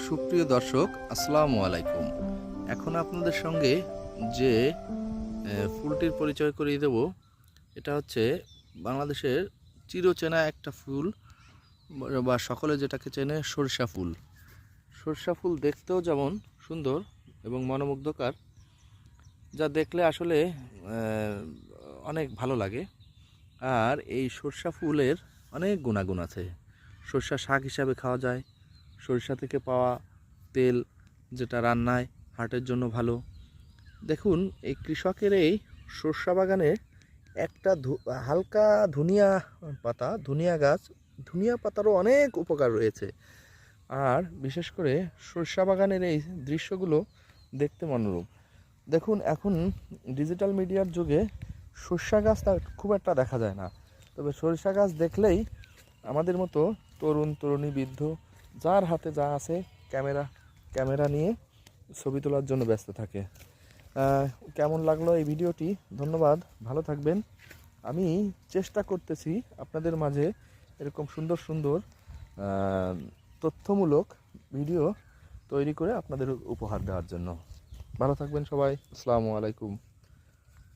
সুপ্রিয় দর্শক, আসসালামু আলাইকুম। এখন আপনাদের সঙ্গে যে ফুলটির পরিচয় করিয়ে দেব, এটা হচ্ছে বাংলাদেশের চিরচেনা একটা ফুল, বা সকলে যেটাকে চেনে সরিষা ফুল। সরিষা ফুল দেখতেও যেমন সুন্দর এবং মনোমুগ্ধকর, যা দেখলে আসলে অনেক ভালো লাগে। আর এই সরিষা ফুলের অনেক গুণাগুণ আছে। সরিষা শাক হিসাবে খাওয়া যায়। সরিষা থেকে পাওয়া তেল, যেটা রান্নায় হার্টের জন্য ভালো। দেখুন, এই কৃষকের এই সরিষা বাগানে একটা হালকা ধনিয়া গাছ, ধনিয়া পাতারও অনেক উপকার রয়েছে। আর বিশেষ করে সরিষা বাগানের এই দৃশ্যগুলো দেখতে মনোরম। দেখুন, এখন ডিজিটাল মিডিয়ার যুগে সরিষা গাছ খুব একটা দেখা যায় না, তবে সরিষা গাছ দেখলেই আমাদের মতো তরুণ তরুণী বৃদ্ধ যার হাতে যা আছে ক্যামেরা নিয়ে ছবি তোলার জন্য ব্যস্ত থাকে। কেমন লাগলো এই ভিডিওটি? ধন্যবাদ, ভালো থাকবেন। আমি চেষ্টা করতেছি আপনাদের মাঝে এরকম সুন্দর সুন্দর তথ্যমূলক ভিডিও তৈরি করে আপনাদের উপহার দেওয়ার জন্য। ভালো থাকবেন সবাই। আসসালামু আলাইকুম।